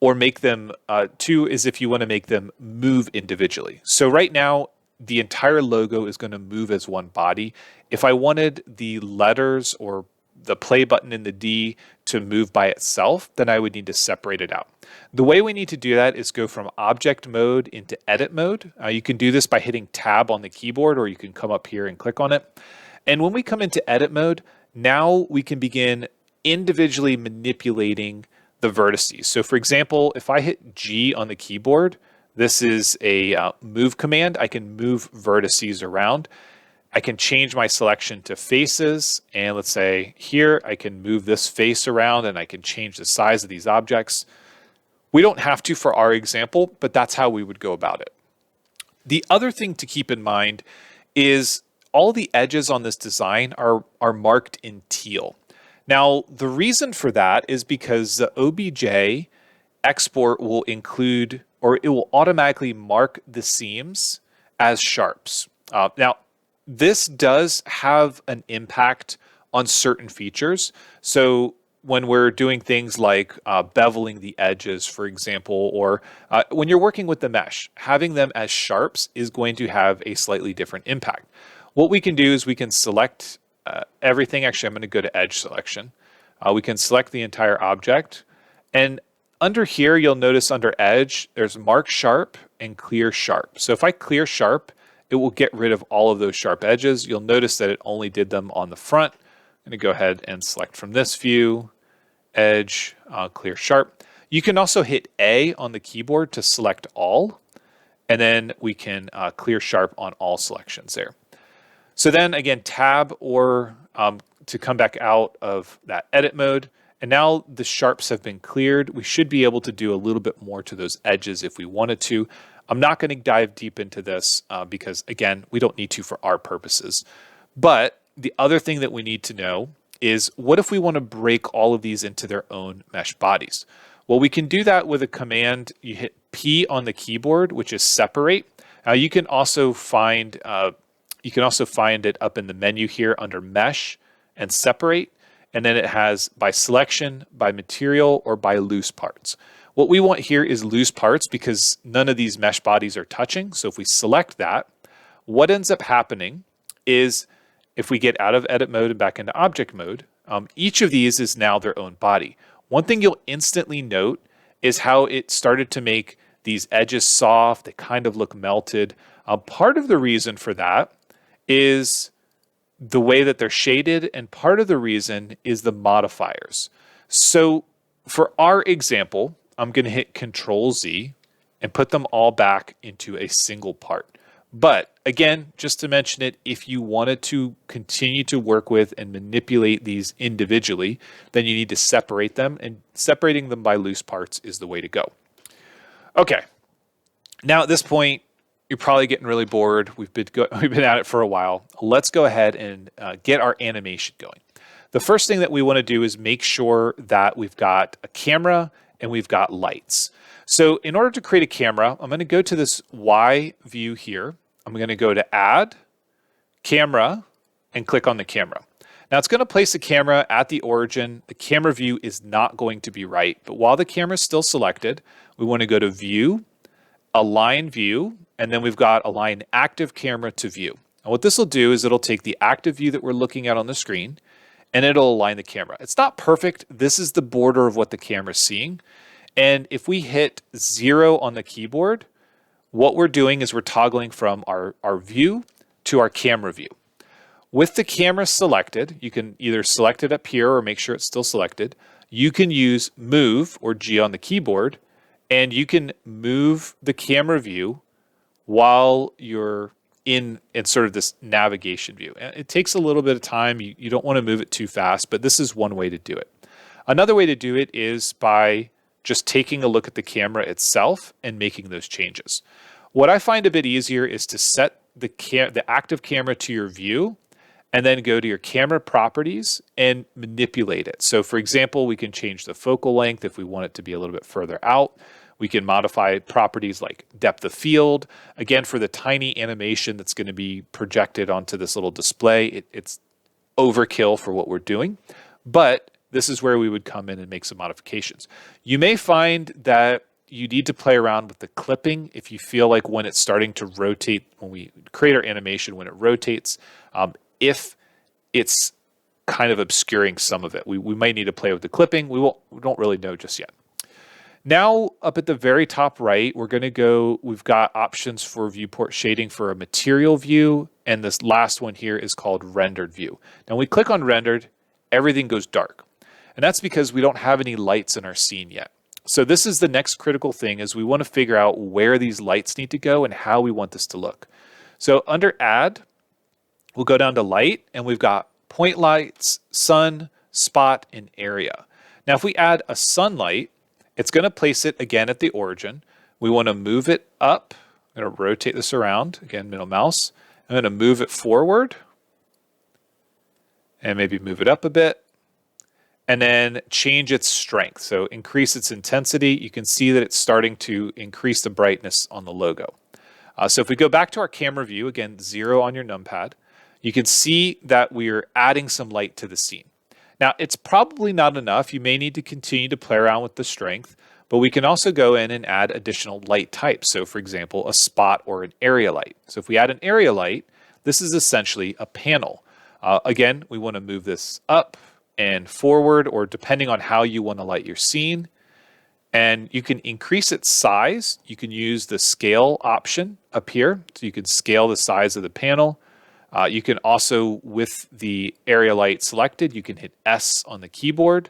or make them, two is if you want to make them move individually. So right now, the entire logo is going to move as one body. If I wanted the letters or the play button in the D to move by itself, then I would need to separate it out. The way we need to do that is go from object mode into edit mode. You can do this by hitting tab on the keyboard, or you can come up here and click on it. And when we come into edit mode, now we can begin individually manipulating the vertices. So for example, if I hit G on the keyboard, this is a move command. I can move vertices around. I can change my selection to faces, and let's say here I can move this face around and I can change the size of these objects. We don't have to for our example, but that's how we would go about it. The other thing to keep in mind is all the edges on this design are marked in teal. Now, the reason for that is because the OBJ export will include, or it will automatically mark the seams as sharps. Now, this does have an impact on certain features. So when we're doing things like beveling the edges, for example, or when you're working with the mesh, having them as sharps is going to have a slightly different impact. What we can do is we can select everything. Actually, I'm going to go to edge selection. We can select the entire object. And under here, you'll notice under edge, there's mark sharp and clear sharp. So if I clear sharp, it will get rid of all of those sharp edges. You'll notice that it only did them on the front. I'm going to go ahead and select from this view, edge, clear sharp. You can also hit A on the keyboard to select all, and then we can clear sharp on all selections there. So then again, tab or to come back out of that edit mode. And now the sharps have been cleared. We should be able to do a little bit more to those edges if we wanted to. I'm not going to dive deep into this because again, we don't need to for our purposes. But the other thing that we need to know is what if we want to break all of these into their own mesh bodies? Well, we can do that with a command. You hit P on the keyboard, which is separate. You can also find it up in the menu here under mesh and separate. And then it has by selection, by material, or by loose parts. What we want here is loose parts because none of these mesh bodies are touching. So if we select that, what ends up happening is if we get out of edit mode and back into object mode, each of these is now their own body. One thing you'll instantly note is how it started to make these edges soft. They kind of look melted. Part of the reason for that is the way that they're shaded, and part of the reason is the modifiers. So for our example, I'm going to hit Control Z and put them all back into a single part. But again, just to mention it, if you wanted to continue to work with and manipulate these individually, then you need to separate them, and separating them by loose parts is the way to go. Okay, now at this point, you're probably getting really bored. We've been at it for a while. Let's go ahead and get our animation going. The first thing that we want to do is make sure that we've got a camera and we've got lights. So in order to create a camera, I'm going to go to this Y view here. I'm going to go to Add, Camera, and click on the camera. Now it's going to place the camera at the origin. The camera view is not going to be right, but while the camera is still selected, we want to go to View, Align View, and then we've got Align Active Camera to View. And what this will do is it'll take the active view that we're looking at on the screen, and it'll align the camera. It's not perfect. This is the border of what the camera's seeing. And if we hit 0 on the keyboard, what we're doing is we're toggling from our view to our camera view. With the camera selected, you can either select it up here or make sure it's still selected. You can use Move or G on the keyboard, and you can move the camera view while you're in sort of this navigation view. And it takes a little bit of time. You don't want to move it too fast, but this is one way to do it. Another way to do it is by just taking a look at the camera itself and making those changes. What I find a bit easier is to set the active camera to your view and then go to your camera properties and manipulate it. So for example, we can change the focal length if we want it to be a little bit further out. We can modify properties like depth of field. Again, for the tiny animation that's going to be projected onto this little display, it's overkill for what we're doing. But this is where we would come in and make some modifications. You may find that you need to play around with the clipping if you feel like when it's starting to rotate, when we create our animation, when it rotates, if it's kind of obscuring some of it. We might need to play with the clipping. We don't really know just yet. Now, up at the very top right, we've got options for viewport shading for a material view, and this last one here is called rendered view. Now, when we click on rendered, everything goes dark. And that's because we don't have any lights in our scene yet. So this is the next critical thing, is we want to figure out where these lights need to go and how we want this to look. So under Add, we'll go down to Light, and we've got Point Lights, Sun, Spot, and Area. Now, if we add a sunlight, it's going to place it again at the origin. We want to move it up. I'm going to rotate this around. Again, middle mouse. I'm going to move it forward and maybe move it up a bit. And then change its strength. So increase its intensity. You can see that it's starting to increase the brightness on the logo. So if we go back to our camera view, again, 0 on your numpad, you can see that we're adding some light to the scene. Now, it's probably not enough. You may need to continue to play around with the strength, but we can also go in and add additional light types. So for example, a spot or an area light. So if we add an area light, this is essentially a panel. Again, we want to move this up and forward, or depending on how you want to light your scene. And you can increase its size. You can use the scale option up here. So you can scale the size of the panel. You can also, with the area light selected, you can hit S on the keyboard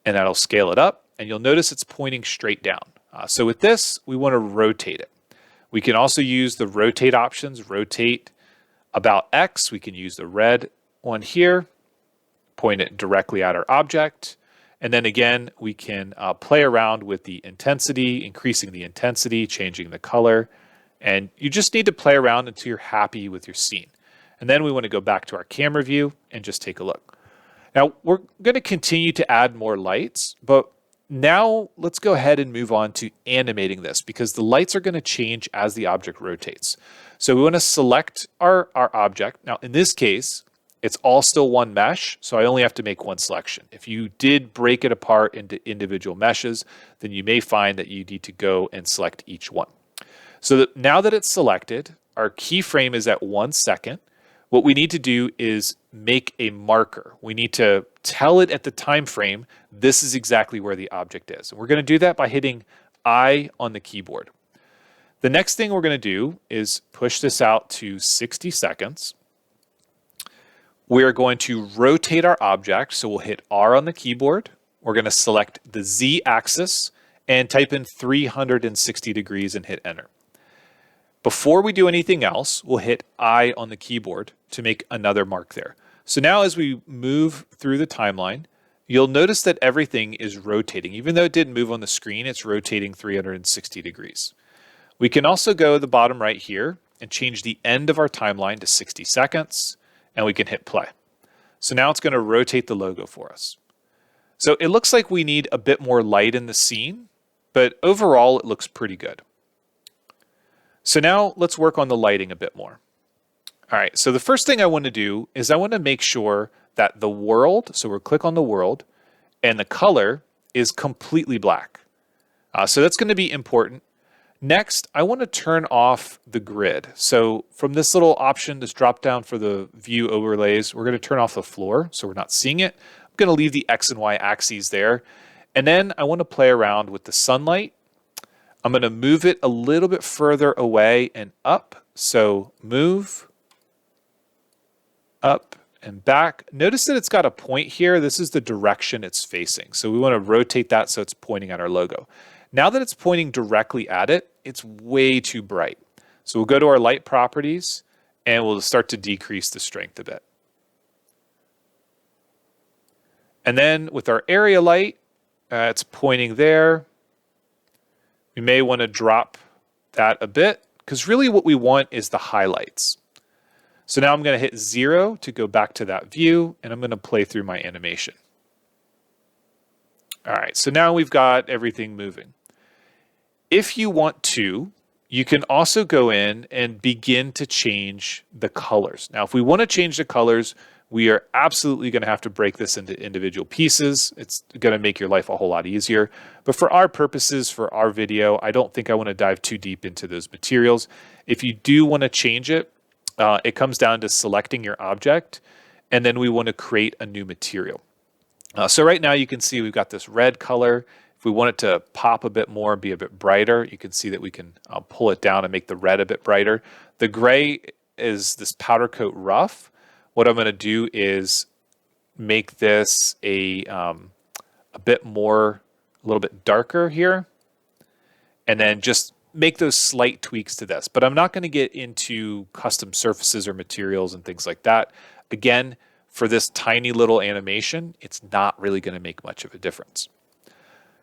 and that'll scale it up. And you'll notice it's pointing straight down. So with this, we want to rotate it. We can also use the rotate options, rotate about X. We can use the red one here, point it directly at our object. And then again, we can play around with the intensity, increasing the intensity, changing the color. And you just need to play around until you're happy with your scene. And then we want to go back to our camera view and just take a look. Now, we're going to continue to add more lights, but now let's go ahead and move on to animating this because the lights are going to change as the object rotates. So we want to select our object. Now, in this case, it's all still one mesh, so I only have to make one selection. If you did break it apart into individual meshes, then you may find that you need to go and select each one. So that now that it's selected, our keyframe is at 1 second. What we need to do is make a marker. We need to tell it at the time frame, this is exactly where the object is. And we're going to do that by hitting I on the keyboard. The next thing we're going to do is push this out to 60 seconds. We're going to rotate our object. So we'll hit R on the keyboard. We're going to select the Z axis and type in 360 degrees and hit enter. Before we do anything else, we'll hit I on the keyboard to make another mark there. So now as we move through the timeline, you'll notice that everything is rotating. Even though it didn't move on the screen, it's rotating 360 degrees. We can also go to the bottom right here and change the end of our timeline to 60 seconds, and we can hit play. So now it's going to rotate the logo for us. So it looks like we need a bit more light in the scene, but overall it looks pretty good. So now let's work on the lighting a bit more. All right, so the first thing I want to do is I want to make sure that the world, so we'll click on the world, and the color is completely black. So that's going to be important. Next, I want to turn off the grid. So from this little option, this drop down for the view overlays, we're going to turn off the floor so we're not seeing it. I'm going to leave the X and Y axes there. And then I want to play around with the sunlight. I'm going to move it a little bit further away and up. So move, up and back. Notice that it's got a point here. This is the direction it's facing. So we want to rotate that so it's pointing at our logo. Now that it's pointing directly at it, it's way too bright. So we'll go to our light properties and we'll start to decrease the strength a bit. And then with our area light, it's pointing there. We may want to drop that a bit because really what we want is the highlights. So now I'm going to hit 0 to go back to that view and I'm going to play through my animation. All right, so now we've got everything moving. If you want to, you can also go in and begin to change the colors. Now, if we want to change the colors, we are absolutely going to have to break this into individual pieces. It's going to make your life a whole lot easier. But for our purposes, for our video, I don't think I want to dive too deep into those materials. If you do want to change it, it comes down to selecting your object, and then we want to create a new material. So right now you can see we've got this red color. If we want it to pop a bit more and be a bit brighter, you can see that we can pull it down and make the red a bit brighter. The gray is this powder coat rough. What I'm going to do is make this a bit more, a little bit darker here, and then just make those slight tweaks to this. But I'm not going to get into custom surfaces or materials and things like that. Again, for this tiny little animation, it's not really going to make much of a difference.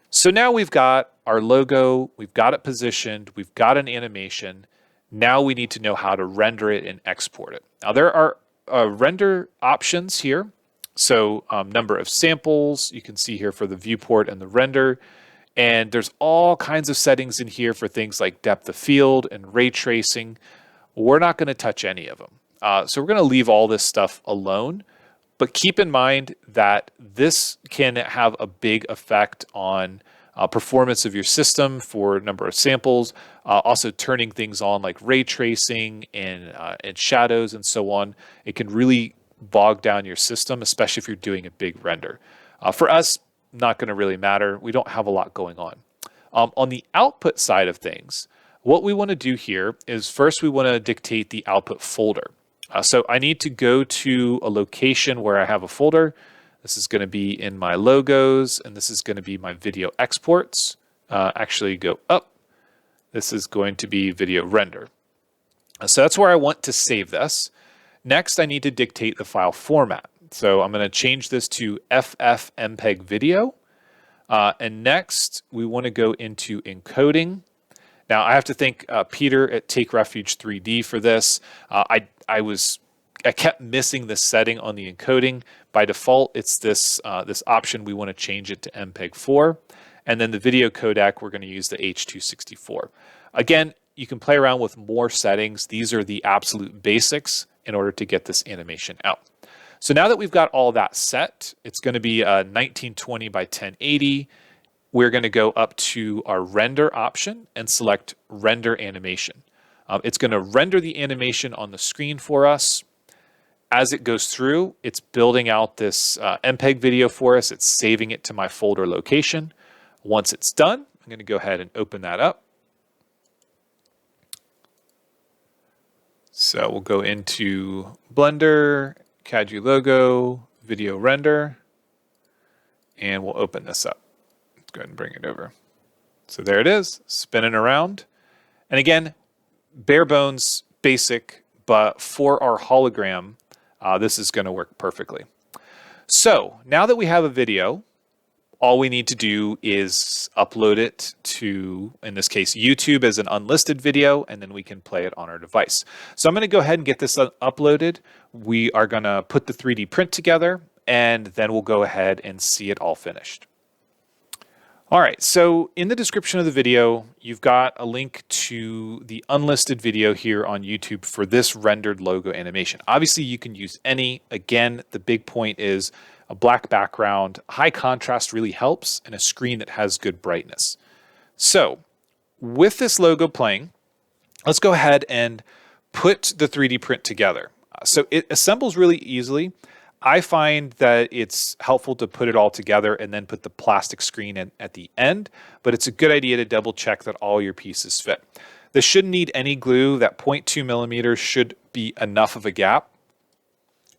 So now we've got our logo, we've got it positioned, we've got an animation. Now we need to know how to render it and export it. Now there are render options here. So number of samples, you can see here for the viewport and the render. And there's all kinds of settings in here for things like depth of field and ray tracing. We're not going to touch any of them. So we're going to leave all this stuff alone. But keep in mind that this can have a big effect on performance of your system for number of samples, also turning things on like ray tracing and shadows and so on. It can really bog down your system, especially if you're doing a big render. For us, not going to really matter. We don't have a lot going on. On the output side of things, what we want to do here is first we want to dictate the output folder. So I need to go to a location where I have a folder. This is going to be in my logos, and this is going to be my video exports. Actually go up. This is going to be video render. So that's where I want to save this. Next, I need to dictate the file format. So I'm going to change this to FFmpeg video. And next, we want to go into encoding. Now, I have to thank Peter at Take Refuge 3D for this. I kept missing this setting on the encoding. By default, it's this option. We want to change it to MPEG-4. And then the video codec, we're going to use the H.264. Again, you can play around with more settings. These are the absolute basics in order to get this animation out. So now that we've got all that set, it's going to be 1920 by 1080. We're going to go up to our render option and select render animation. It's going to render the animation on the screen for us. As it goes through, it's building out this MPEG video for us. It's saving it to my folder location. Once it's done, I'm going to go ahead and open that up. So we'll go into Blender, CAD logo, video render, and we'll open this up. Let's go ahead and bring it over. So there it is, spinning around. And again, bare bones, basic, but for our hologram, this is going to work perfectly. So now that we have a video, all we need to do is upload it to, in this case, YouTube as an unlisted video, and then we can play it on our device. So I'm going to go ahead and get this uploaded. We are going to put the 3D print together, and then we'll go ahead and see it all finished. All right, so in the description of the video, you've got a link to the unlisted video here on YouTube for this rendered logo animation. Obviously, you can use any. Again, the big point is a black background, high contrast really helps, and a screen that has good brightness. So with this logo playing, let's go ahead and put the 3D print together. So it assembles really easily. I find that it's helpful to put it all together and then put the plastic screen in at the end, but it's a good idea to double check that all your pieces fit. This shouldn't need any glue. That 0.2 millimeters should be enough of a gap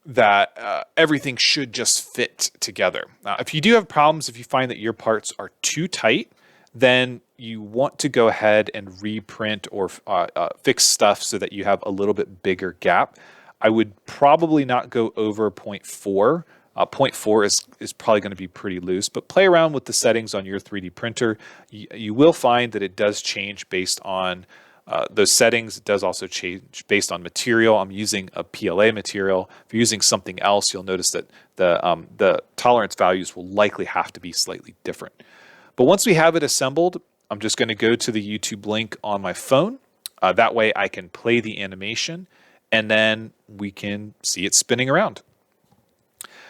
that everything should just fit together. If you do have problems, if you find that your parts are too tight, then you want to go ahead and reprint or fix stuff so that you have a little bit bigger gap. I would probably not go over 0.4. 0.4 is probably going to be pretty loose, but play around with the settings on your 3D printer. You will find that it does change based on those settings. It does also change based on material. I'm using a PLA material. If you're using something else, you'll notice that the tolerance values will likely have to be slightly different. But once we have it assembled, I'm just going to go to the YouTube link on my phone. That way I can play the animation, and then we can see it spinning around.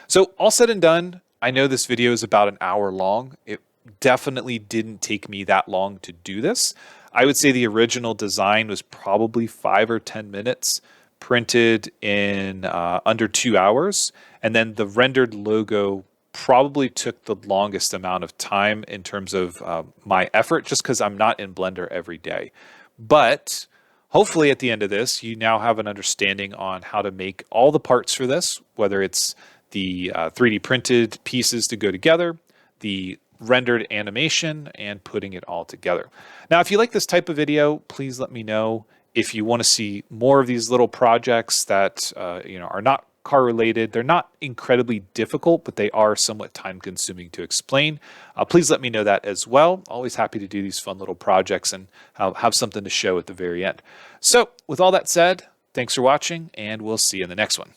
So all said and done, I know this video is about an hour long. It definitely didn't take me that long to do this. I would say the original design was probably 5 or 10 minutes, printed in under 2 hours. And then the rendered logo probably took the longest amount of time in terms of my effort, just because I'm not in Blender every day. But hopefully at the end of this, you now have an understanding on how to make all the parts for this, whether it's the 3D printed pieces to go together, the rendered animation, and putting it all together. Now, if you like this type of video, please let me know. If you want to see more of these little projects that are not car related, they're not incredibly difficult, but they are somewhat time consuming to explain. Please let me know that as well. Always happy to do these fun little projects and have something to show at the very end. So with all that said, thanks for watching, and we'll see you in the next one.